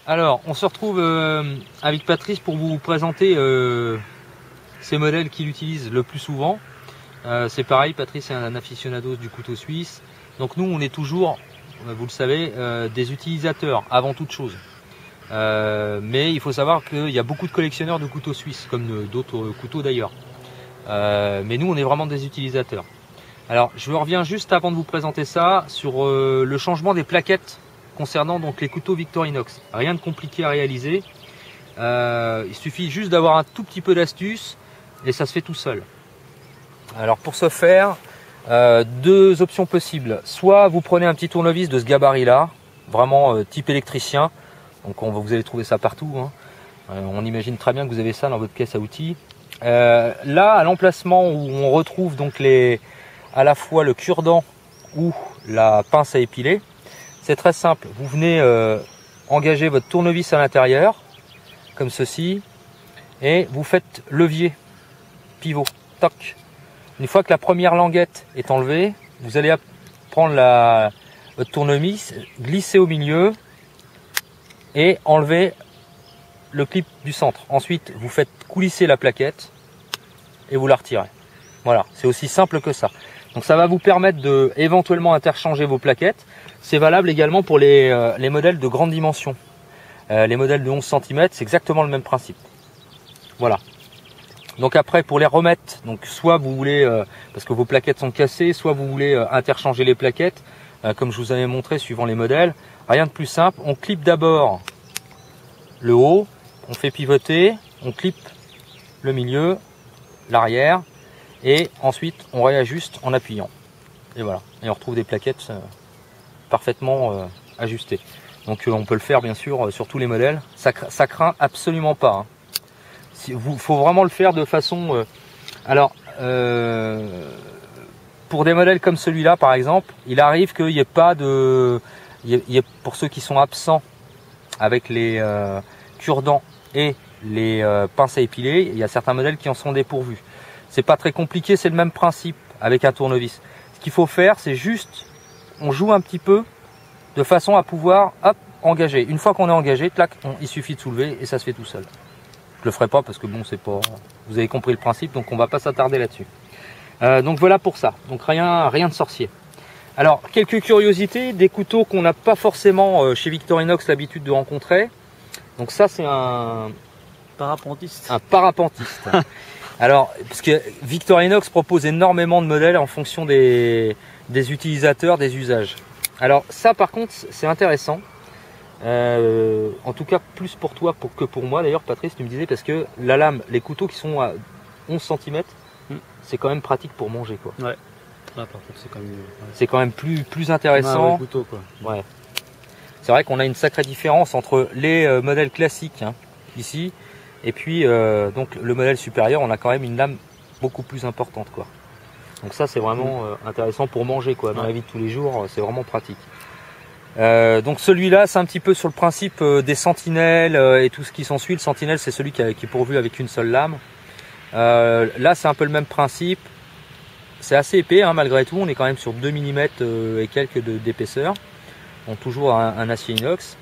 Alors, on se retrouve avec Patrice pour vous présenter ces modèles qu'il utilise le plus souvent. C'est pareil, Patrice est un aficionado du couteau suisse. Donc nous, on est toujours, vous le savez, des utilisateurs avant toute chose. Mais il faut savoir qu'il y a beaucoup de collectionneurs de couteaux suisses, comme d'autres couteaux d'ailleurs. Mais nous, on est vraiment des utilisateurs. Alors, je reviens juste avant de vous présenter ça sur le changement des plaquettes concernant donc les couteaux Victorinox. Rien de compliqué à réaliser. Il suffit juste d'avoir un tout petit peu d'astuce et ça se fait tout seul. Alors pour ce faire, deux options possibles. Soit vous prenez un petit tournevis de ce gabarit là, vraiment type électricien. Donc vous allez trouver ça partout, hein. On imagine très bien que vous avez ça dans votre caisse à outils. Là, à l'emplacement où on retrouve donc à la fois le cure-dent ou la pince à épiler, c'est très simple. Vous venez engager votre tournevis à l'intérieur, comme ceci, et vous faites levier, pivot, toc. Une fois que la première languette est enlevée, vous allez prendre votre tournevis, glisser au milieu et enlever le clip du centre. Ensuite, vous faites coulisser la plaquette et vous la retirez. Voilà, c'est aussi simple que ça. Donc ça va vous permettre de éventuellement interchanger vos plaquettes. C'est valable également pour les modèles de grande dimension. Les modèles de 11 cm, c'est exactement le même principe. Voilà. Donc après, pour les remettre, donc soit vous voulez, parce que vos plaquettes sont cassées, soit vous voulez interchanger les plaquettes, comme je vous avais montré suivant les modèles. Rien de plus simple. On clip d'abord le haut, on fait pivoter, on clip le milieu, l'arrière, et ensuite on réajuste en appuyant. Et voilà. Et on retrouve des plaquettes parfaitement ajustées. Donc on peut le faire bien sûr sur tous les modèles. Ça craint absolument pas, hein. Faut vraiment le faire de façon... pour des modèles comme celui-là par exemple, il arrive qu'il n'y ait pas de... pour ceux qui sont absents avec les cure-dents et les pinces à épiler, il y a certains modèles qui en sont dépourvus. C'est pas très compliqué, c'est le même principe avec un tournevis. Ce qu'il faut faire, c'est juste, on joue un petit peu de façon à pouvoir engager. Une fois qu'on est engagé, clac, il suffit de soulever et ça se fait tout seul. Je le ferai pas parce que bon, c'est pas. Vous avez compris le principe, donc on va pas s'attarder là-dessus. Donc voilà pour ça. Donc rien de sorcier. Alors quelques curiosités, des couteaux qu'on n'a pas forcément chez Victorinox l'habitude de rencontrer. Donc ça, c'est un parapentiste. Un parapentiste. Alors, parce que Victorinox propose énormément de modèles en fonction des utilisateurs, des usages. Alors ça par contre c'est intéressant. En tout cas plus pour toi que pour moi d'ailleurs Patrice, tu me disais, parce que la lame, les couteaux qui sont à 11 cm, c'est quand même pratique pour manger quoi. Ouais. Là, par contre, c'est quand même, c'est quand même plus intéressant. Couteau, quoi. Ouais. C'est vrai qu'on a une sacrée différence entre les modèles classiques, hein, ici, et puis donc le modèle supérieur, on a quand même une lame beaucoup plus importante quoi. Donc ça c'est vraiment intéressant pour manger quoi. Dans la vie de tous les jours, c'est vraiment pratique. Donc celui-là, c'est un petit peu sur le principe des sentinelles et tout ce qui s'ensuit. Le sentinelle, c'est celui qui est pourvu avec une seule lame. Là, c'est un peu le même principe. C'est assez épais hein, malgré tout. On est quand même sur 2 mm et quelques d'épaisseur. Donc toujours un acier inox,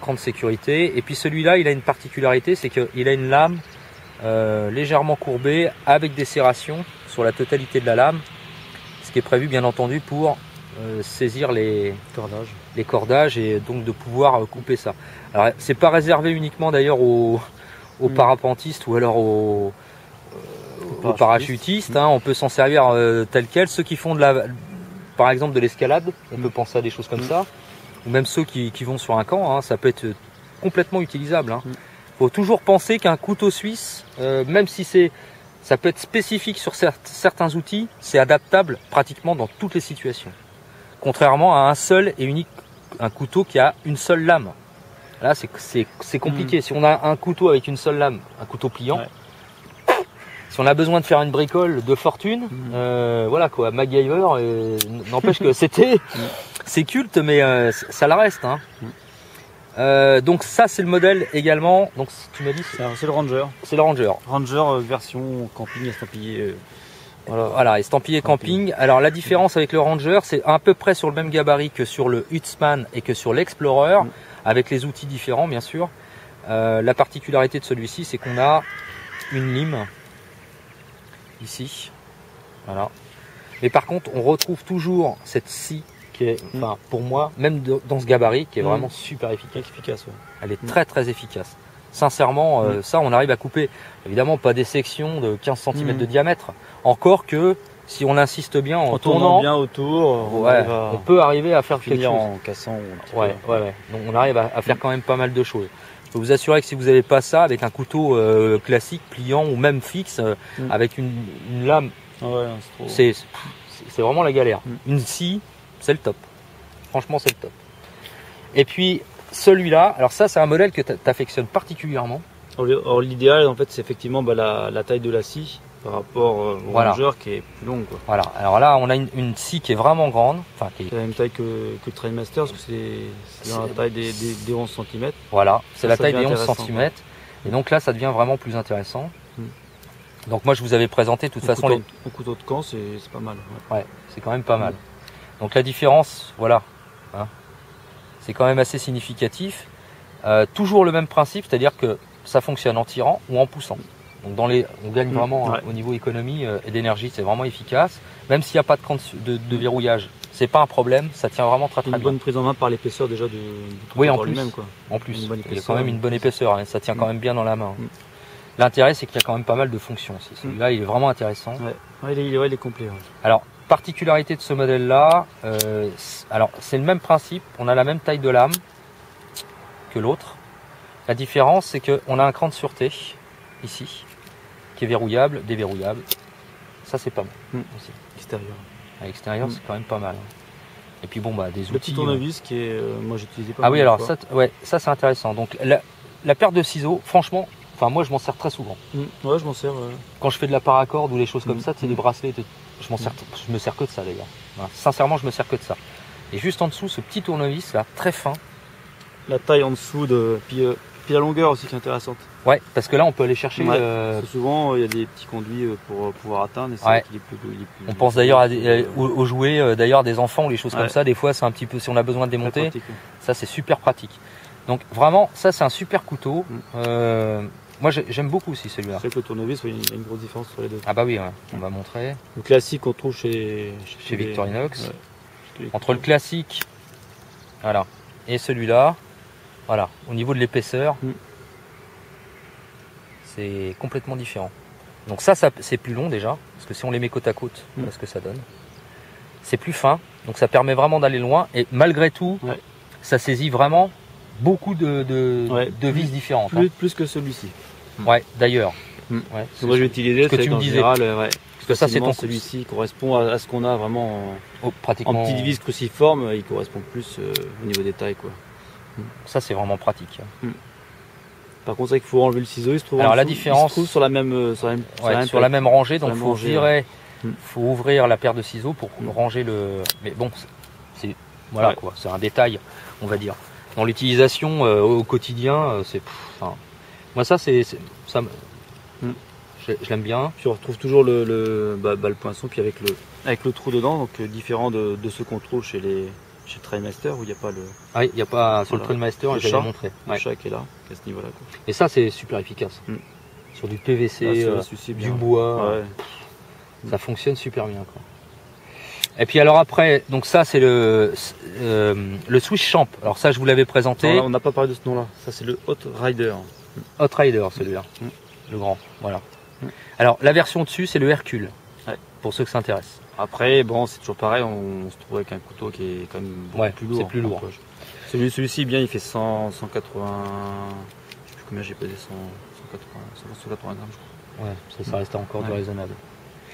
cran de sécurité. Et puis celui-là, il a une particularité, c'est qu'il a une lame légèrement courbée avec des serrations sur la totalité de la lame. Ce qui est prévu bien entendu pour saisir les cordages et donc de pouvoir couper ça. Alors c'est pas réservé uniquement d'ailleurs aux parapentistes ou alors aux parachutistes, hein. On peut s'en servir tel quel. Ceux qui font par exemple de l'escalade, on peut penser à des choses comme ça, ou même ceux qui vont sur un camp, hein, ça peut être complètement utilisable, hein. Faut toujours penser qu'un couteau suisse, même si ça peut être spécifique sur certains outils, c'est adaptable pratiquement dans toutes les situations. Contrairement à un seul et unique couteau qui a une seule lame. Là, c'est compliqué. Si on a un couteau avec une seule lame, un couteau pliant, si on a besoin de faire une bricole de fortune, voilà quoi, MacGyver, n'empêche que c'est culte, mais ça la reste, hein. Donc ça, c'est le modèle également. Donc tu m'as dit, c'est le Ranger. C'est le Ranger. Ranger version camping estampillé Voilà, estampillé camping. Alors la différence avec le Ranger, c'est à peu près sur le même gabarit que sur le Hutsman et que sur l'Explorer, avec les outils différents bien sûr. La particularité de celui-ci, c'est qu'on a une lime ici, voilà. Mais par contre, on retrouve toujours cette scie qui est, enfin, pour moi, même dans ce gabarit, qui est vraiment super efficace. Ouais. Elle est très très efficace. Sincèrement, ça, on arrive à couper. Évidemment, pas des sections de 15 cm de diamètre. Encore que, si on insiste bien en tournant bien autour, on peut arriver à faire quelque chose. En cassant. Ouais. Donc on arrive à faire quand même pas mal de choses. Je peux vous assurer que si vous n'avez pas ça, avec un couteau classique, pliant ou même fixe, avec une lame, c'est vraiment la galère. Une scie, c'est le top. Franchement, c'est le top. Et puis celui-là, alors ça, c'est un modèle que tu affectionnes particulièrement. Alors l'idéal, en fait, c'est effectivement la taille de la scie par rapport au Ranger qui est plus longue. Quoi. Voilà. Alors là, on a une scie qui est vraiment grande. Enfin, qui est la même taille que le Trailmaster, parce que c'est dans la taille des 11 cm. Voilà, c'est la taille des 11 cm. Et donc là, ça devient vraiment plus intéressant. Donc moi, je vous avais présenté de toute façon... Au couteau de camp, c'est pas mal. Ouais, c'est quand même pas mal. Donc la différence, voilà, hein, c'est quand même assez significatif. Toujours le même principe, c'est-à-dire que ça fonctionne en tirant ou en poussant. Donc on gagne vraiment au niveau économie et d'énergie, c'est vraiment efficace. Même s'il n'y a pas de cran de verrouillage, c'est pas un problème, ça tient vraiment très bien. Une bonne prise en main par l'épaisseur déjà du oui, en plus, lui-même, quoi. En plus, il y a quand même une bonne épaisseur, hein, ça tient quand même bien dans la main. L'intérêt, c'est qu'il y a quand même pas mal de fonctions. Celui-là, il est vraiment intéressant. Il est complet. Ouais. Alors, particularité de ce modèle-là, alors c'est le même principe, on a la même taille de lame que l'autre. La différence, c'est qu'on a un cran de sûreté ici, qui est verrouillable, déverrouillable. Ça, c'est pas mal. Extérieur. À l'extérieur, c'est quand même pas mal. Et puis bon, bah des outils. Le petit tournevis qui est, moi j'utilisais pas. Ah oui, alors ça, ça c'est intéressant. Donc la paire de ciseaux, franchement, enfin moi je m'en sers très souvent. Ouais, je m'en sers. Quand je fais de la paracorde ou les choses comme ça, c'est des bracelets. Je me sers que de ça, les gars. Voilà. Sincèrement, je me sers que de ça. Et juste en dessous, ce petit tournevis là, très fin. La taille en dessous puis la longueur aussi qui est intéressante. Ouais, parce que là on peut aller chercher. Souvent il y a des petits conduits pour pouvoir atteindre. Et c'est on pense d'ailleurs aux jouets d'ailleurs des enfants ou les choses comme ça. Des fois c'est un petit peu si on a besoin de démonter. Pratique, ça c'est super pratique. Donc vraiment ça c'est un super couteau. Moi j'aime beaucoup aussi celui-là. C'est vrai que le tournevis, il y a une grosse différence entre les deux. Ah bah oui, on va montrer. Le classique qu'on trouve chez Victorinox. Entre le classique, voilà, et celui-là, voilà, au niveau de l'épaisseur, c'est complètement différent. Donc ça c'est plus long déjà, parce que si on les met côte à côte, voilà ce que ça donne. C'est plus fin, donc ça permet vraiment d'aller loin, et malgré tout, ça saisit vraiment beaucoup de vis différentes. Plus que celui-ci. Ouais, d'ailleurs. Moi je vais utiliser ce que tu me disais. Parce que ça c'est celui-ci correspond à ce qu'on a vraiment pratiquement en petite vis cruciforme, il correspond plus au niveau des tailles, quoi. Ça c'est vraiment pratique. Par contre, c'est vrai qu'il faut enlever le ciseau. Il se trouve, alors la différence, il se trouve sur la même rangée, donc faut ouvrir la paire de ciseaux pour ranger le. Mais bon, c'est voilà quoi, c'est un détail, on va dire. Dans l'utilisation au quotidien, c'est. Moi ça c'est ça. Je l'aime bien. Puis on retrouve toujours le poinçon, puis avec le trou dedans, donc différent de ceux qu'on trouve chez le Trailmaster où il n'y a pas le. Ah, il n'y a pas sur le Trailmaster, je l'ai montré. Le chat qui est là, à ce niveau-là. Et ça c'est super efficace. Sur du PVC, du bois, ça fonctionne super bien, quoi. Et puis alors après, donc ça c'est le Swiss Champ. Alors ça je vous l'avais présenté. Non, on n'a pas parlé de ce nom-là. Ça c'est le Hot Rider. Hot Rider celui-là, le grand. Voilà. Alors la version dessus c'est le Hercule. Pour ceux que ça intéresse. Après bon c'est toujours pareil, on se trouve avec un couteau qui est quand même beaucoup plus lourd. C'est plus lourd. Celui-ci bien il fait 180. Je sais plus combien j'ai pesé, 180 grammes je crois. Ouais, ça reste encore du raisonnable.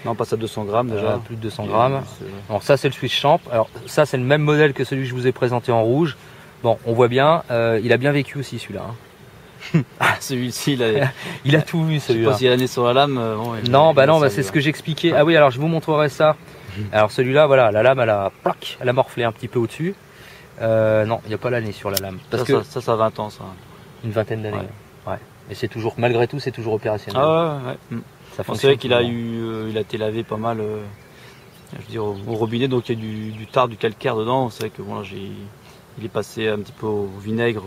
Non, on passe à 200 grammes déjà. Plus de 200 grammes. Alors ça c'est le Swiss Champ. Alors ça c'est le même modèle que celui que je vous ai présenté en rouge. Bon, on voit bien, il a bien vécu aussi celui-là. Celui-ci, il a tout vu celui-là. Je sais pas s'il a né sur la lame. Non, c'est ce que j'expliquais. Ah oui, alors je vous montrerai ça. Alors celui-là, voilà, la lame elle a morflé un petit peu au-dessus. Non, il n'y a pas l'année sur la lame. Parce que ça a 20 ans ça. Une vingtaine d'années. Ouais. Mais c'est toujours, malgré tout, c'est toujours opérationnel. Ah ouais. Ça c'est vrai qu'il a été lavé pas mal, je veux dire, au robinet, donc il y a du tartre, du calcaire dedans. C'est vrai que bon, il est passé un petit peu au vinaigre.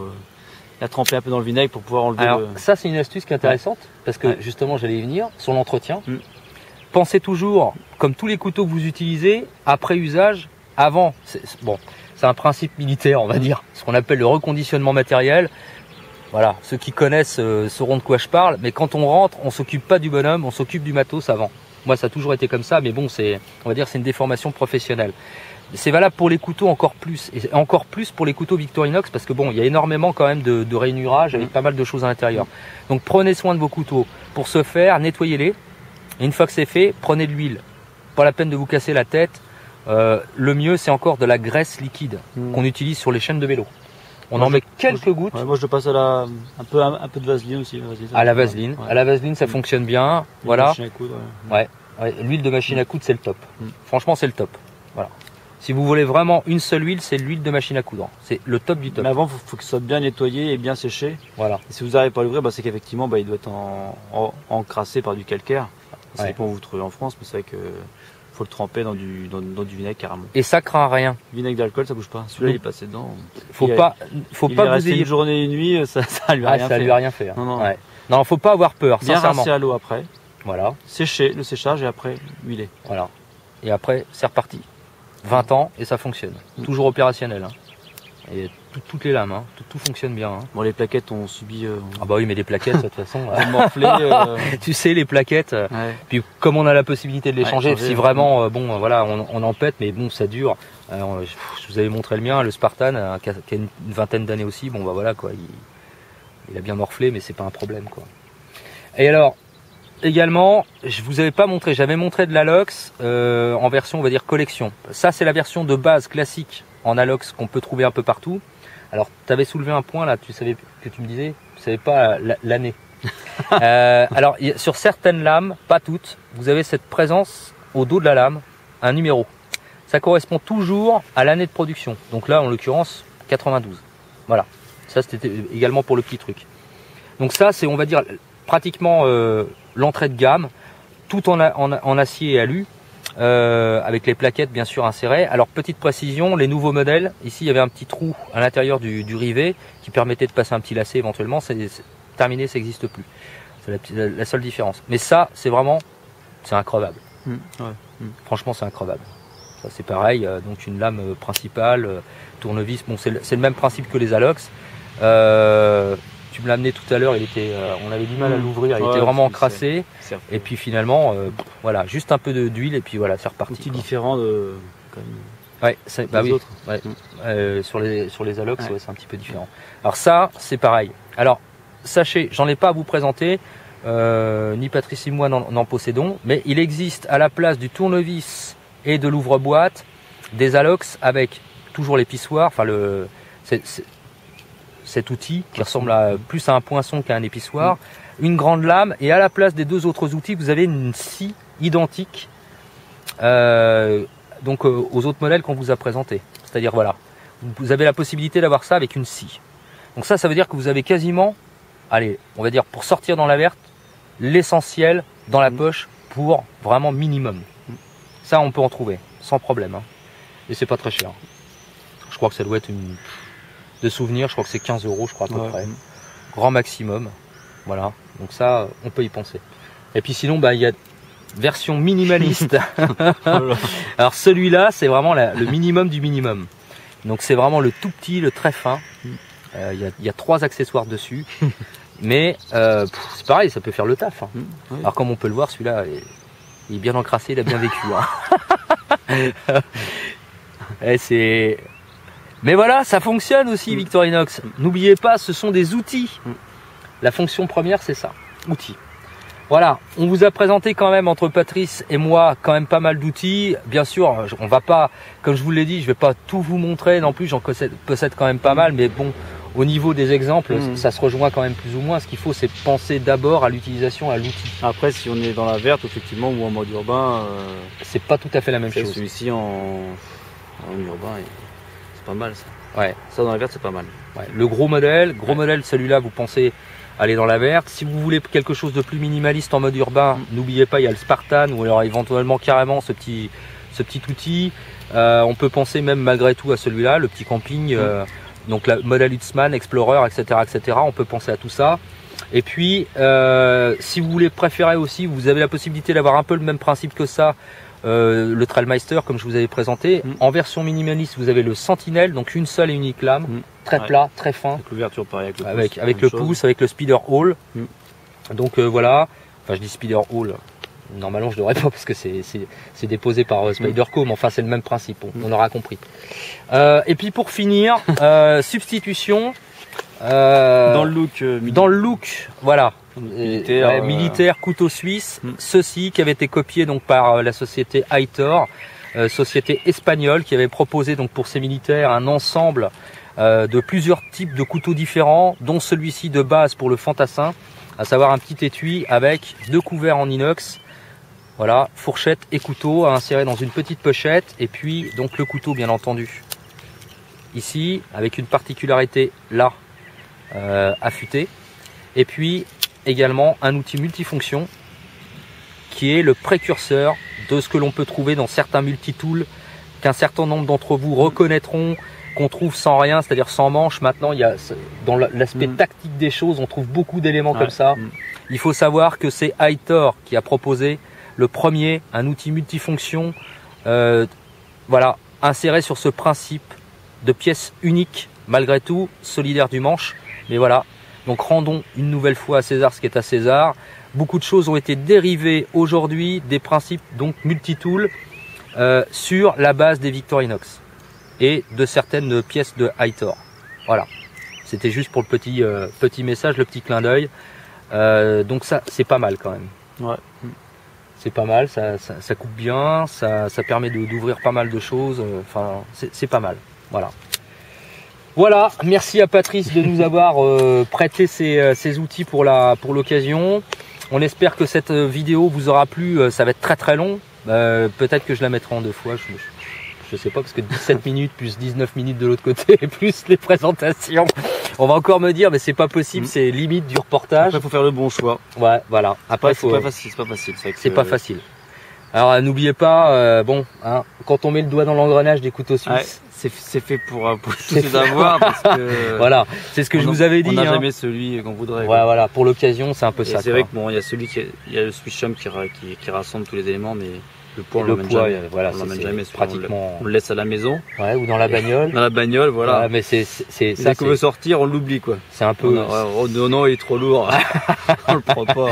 Il a trempé un peu dans le vinaigre pour pouvoir enlever. Alors ça, c'est une astuce qui est intéressante parce que justement, j'allais y venir sur l'entretien. Pensez toujours, comme tous les couteaux que vous utilisez, après usage, avant. C'est un principe militaire, on va dire, ce qu'on appelle le reconditionnement matériel. Voilà, ceux qui connaissent sauront de quoi je parle, mais quand on rentre, on s'occupe pas du bonhomme, on s'occupe du matos avant. Moi, ça a toujours été comme ça, mais bon, on va dire, c'est une déformation professionnelle. C'est valable pour les couteaux encore plus, et encore plus pour les couteaux Victorinox, parce que bon, il y a énormément quand même de rainurage avec pas mal de choses à l'intérieur. Donc prenez soin de vos couteaux. Pour ce faire, nettoyez-les. Et une fois que c'est fait, prenez de l'huile. Pas la peine de vous casser la tête. Le mieux, c'est encore de la graisse liquide qu'on utilise sur les chaînes de vélo. On en met quelques gouttes. Moi, je passe à un peu de vaseline aussi. À la vaseline. À la vaseline, ça fonctionne bien. Voilà. Machine à coudre, ouais. L'huile de machine à coudre, c'est le top. Franchement, c'est le top. Voilà. Si vous voulez vraiment une seule huile, c'est l'huile de machine à coudre. C'est le top du top. Mais avant, faut que ce soit bien nettoyé et bien séché. Voilà. Et si vous n'arrivez pas à l'ouvrir, c'est qu'effectivement, il doit être encrassé par du calcaire. Ça dépend où vous trouvez en France, mais c'est vrai que faut le tremper dans du vinaigre carrément. Et ça craint rien. Vinaigre d'alcool, ça bouge pas. Celui-là, il est passé dedans. Faut pas vous ayez une journée et une nuit, ça lui a rien fait. Ça lui a rien fait. Hein. Non. Ouais. Non, faut pas avoir peur. Bien sincèrement. rincer à l'eau après. Voilà. Sécher, le séchage et après huiler. Voilà. Et après, c'est reparti. 20 ans et ça fonctionne. Toujours opérationnel. Hein. Et toutes les lames, hein. Tout fonctionne bien. Hein. Bon, les plaquettes ont subi. Ah bah oui, mais les plaquettes, de toute façon. Morflé. Tu sais, les plaquettes. Puis comme on a la possibilité de les changer, si vraiment, voilà, on en pète, mais bon, ça dure. Je vous avais montré le mien, le Spartan, qui a une vingtaine d'années aussi. Bon bah voilà quoi, il a bien morflé, mais c'est pas un problème quoi. Et alors, également, je vous avais pas montré, j'avais montré de l'Alox en version, on va dire collection. Ça, c'est la version de base classique en Alox qu'on peut trouver un peu partout. Alors, tu avais soulevé un point là, tu savais que tu me disais, tu savais pas l'année. Alors, sur certaines lames, pas toutes, vous avez cette présence au dos de la lame, un numéro. Ça correspond toujours à l'année de production. Donc là, en l'occurrence, 92. Voilà. Ça, c'était également pour le petit truc. Donc ça, c'est, on va dire, pratiquement l'entrée de gamme, tout en acier et alu. Avec les plaquettes bien sûr insérées. Alors petite précision, les nouveaux modèles, ici il y avait un petit trou à l'intérieur du rivet qui permettait de passer un petit lacet éventuellement. C'est terminé, ça n'existe plus. C'est la seule différence. Mais ça, c'est vraiment, c'est increvable. Franchement, c'est increvable. Ça c'est pareil, donc une lame principale, tournevis. Bon, c'est le même principe que les Alox. Tu me l'as amené tout à l'heure, on avait du mal à l'ouvrir, il était vraiment encrassé. Et puis finalement, voilà, juste un peu d'huile et puis voilà, c'est reparti. Outil différent de oui. autres. Ouais. Sur les Alox, c'est un petit peu différent. Alors ça, c'est pareil. Alors sachez, j'en ai pas à vous présenter, ni Patrice ni moi n'en possédons, mais il existe à la place du tournevis et de l'ouvre-boîte des Alox avec toujours l'épissoir, enfin cet outil qui ressemble plus à un poinçon qu'à un épissoir, une grande lame, et à la place des deux autres outils, vous avez une scie identique donc aux autres modèles qu'on vous a présentés. C'est-à-dire voilà, vous avez la possibilité d'avoir ça avec une scie. Donc ça veut dire que vous avez quasiment, allez, on va dire pour sortir dans la verte, l'essentiel dans la poche pour vraiment minimum. Ça on peut en trouver sans problème. Hein. Et c'est pas très cher. Je crois que ça doit être de souvenirs, je crois que c'est 15 €, je crois à peu près. Grand maximum. Voilà. Donc ça, on peut y penser. Et puis sinon, il y a version minimaliste. Alors celui-là, c'est vraiment le minimum du minimum. Donc c'est vraiment le tout petit, le très fin. Il y a 3 accessoires dessus. Mais c'est pareil, ça peut faire le taf. Hein. Alors comme on peut le voir, celui-là, il est bien encrassé, il a bien vécu. Hein. Et mais voilà, ça fonctionne aussi Victorinox. N'oubliez pas, ce sont des outils. La fonction première, c'est ça, outils. Voilà, on vous a présenté quand même entre Patrice et moi quand même pas mal d'outils. Bien sûr, on va pas, comme je vous l'ai dit, je vais pas tout vous montrer non plus. J'en possède quand même pas mal, mais bon, au niveau des exemples, ça se rejoint quand même plus ou moins. Ce qu'il faut, c'est penser d'abord à l'utilisation, à l'outil. Après, si on est dans la verte, effectivement, ou en mode urbain, c'est pas tout à fait la même chose. Celui-ci en urbain. C'est pas mal ça. Ouais. Ça dans la verte c'est pas mal. Ouais. Le gros modèle, celui-là vous pensez aller dans la verte. Si vous voulez quelque chose de plus minimaliste en mode urbain, n'oubliez pas, il y a le Spartan ou alors éventuellement carrément ce petit outil. On peut penser même malgré tout à celui-là, le petit camping, donc la modèle Hutzmann, Explorer, etc. On peut penser à tout ça. Et puis, si vous voulez préférer aussi, vous avez la possibilité d'avoir un peu le même principe que ça, le Trailmeister, comme je vous avais présenté. En version minimaliste, vous avez le Sentinelle, donc une seule et unique lame, très plat, très fin. Avec l'ouverture pareil, avec le pouce, avec le Speeder Hall. Donc voilà, enfin je dis Speeder Hall. Normalement, je devrais pas parce que c'est déposé par Spyderco, mais enfin c'est le même principe, on aura compris. Et puis pour finir, substitution. Dans le look, voilà. Militaire, couteau suisse. Ceci qui avait été copié donc par la société Aitor, société espagnole qui avait proposé donc pour ses militaires un ensemble de plusieurs types de couteaux différents, dont celui-ci de base pour le fantassin, à savoir un petit étui avec 2 couverts en inox. Voilà, fourchette et couteau à insérer dans une petite pochette, et puis donc le couteau bien entendu ici avec une particularité là, affûté, et puis également un outil multifonction qui est le précurseur de ce que l'on peut trouver dans certains multitools qu'un certain nombre d'entre vous reconnaîtront, qu'on trouve sans rien, c'est-à-dire sans manche. Maintenant, il y a dans l'aspect tactique des choses, on trouve beaucoup d'éléments comme ça. Il faut savoir que c'est Aitor qui a proposé le premier, un outil multifonction, voilà, inséré sur ce principe de pièce unique, malgré tout, solidaire du manche. Mais voilà, donc rendons une nouvelle fois à César ce qui est à César. Beaucoup de choses ont été dérivées aujourd'hui des principes donc multitool sur la base des Victorinox et de certaines pièces de Aitor. Voilà, c'était juste pour le petit message, le petit clin d'œil. Donc ça, c'est pas mal quand même. Ouais. C'est pas mal, ça coupe bien, ça permet d'ouvrir pas mal de choses. Enfin, c'est pas mal. Voilà. Voilà, merci à Patrice de nous avoir prêté ces outils pour l'occasion. On espère que cette vidéo vous aura plu. Ça va être très très long. Peut-être que je la mettrai en 2 fois. Je sais pas, parce que 17 minutes plus 19 minutes de l'autre côté, plus les présentations. On va encore me dire, mais c'est pas possible, c'est limite du reportage. Après, il faut faire le bon choix. Ouais, voilà. Après, c'est pas facile. C'est pas facile. Alors, n'oubliez pas, bon, hein, quand on met le doigt dans l'engrenage des couteaux suisses, c'est fait pour tous les avoir, parce que voilà, c'est ce que je vous avais dit. On n'a jamais celui qu'on voudrait. Ouais, voilà, pour l'occasion, c'est un peu ça. C'est vrai que bon, il y a il y a le Swisschem qui rassemble tous les éléments, mais le poids, on l'emmène jamais. Voilà, c'est jamais. Pratiquement. On le laisse à la maison. Ouais, ou dans la bagnole. Dans la bagnole, voilà. Ouais, mais c'est dès qu'on veut sortir, on l'oublie, quoi. C'est un peu. Non, il est trop lourd. On le prend pas.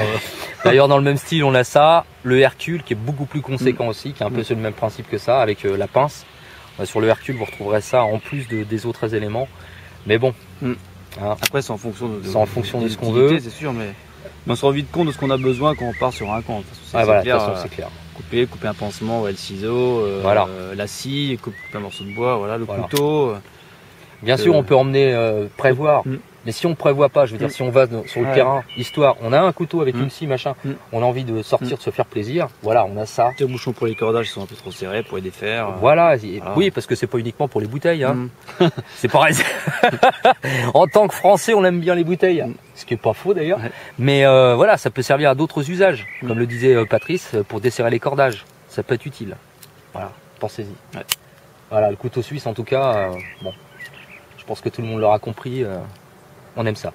D'ailleurs, dans le même style, on a ça, le Hercule qui est beaucoup plus conséquent aussi, qui est un peu sur le même principe que ça, avec la pince. Sur le Hercule, vous retrouverez ça en plus des autres éléments. Mais bon. Hein. Après, c'est en fonction de ce qu'on veut. C'est sûr, mais on se rend vite compte de ce qu'on a besoin quand on part sur un camp. Voilà, de toute façon, c'est clair. Couper un pansement, le ciseau, voilà. La scie, couper un morceau de bois, voilà, le couteau. Bien sûr, on peut emmener, prévoir. Mais si on prévoit pas, je veux dire, si on va sur le terrain, histoire, on a un couteau avec une scie, machin, on a envie de sortir, de se faire plaisir, voilà, on a ça. Les bouchons pour les cordages sont un peu trop serrés pour les défaire. Voilà, oui, parce que c'est pas uniquement pour les bouteilles, hein. C'est pareil. En tant que Français, on aime bien les bouteilles, ce qui est pas faux d'ailleurs. Mais voilà, ça peut servir à d'autres usages, comme le disait Patrice, pour desserrer les cordages. Ça peut être utile. Voilà, pensez-y. Voilà, le couteau suisse, en tout cas, bon, je pense que tout le monde l'aura compris. On aime ça.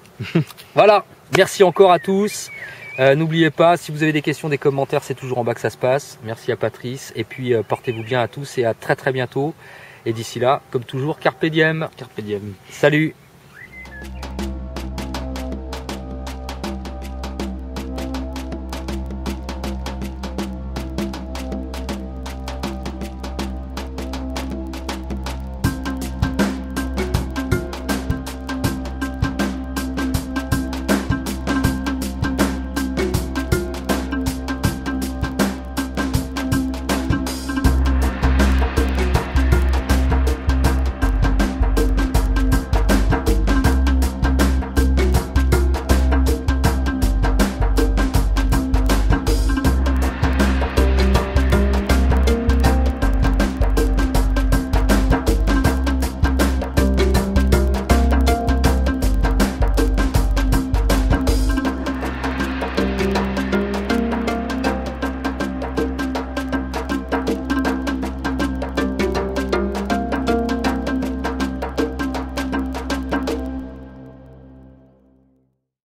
Voilà, merci encore à tous. N'oubliez pas, si vous avez des questions, des commentaires, c'est toujours en bas que ça se passe. Merci à Patrice. Et puis, portez-vous bien à tous et à très très bientôt. Et d'ici là, comme toujours, Carpe diem. Carpe diem. Salut.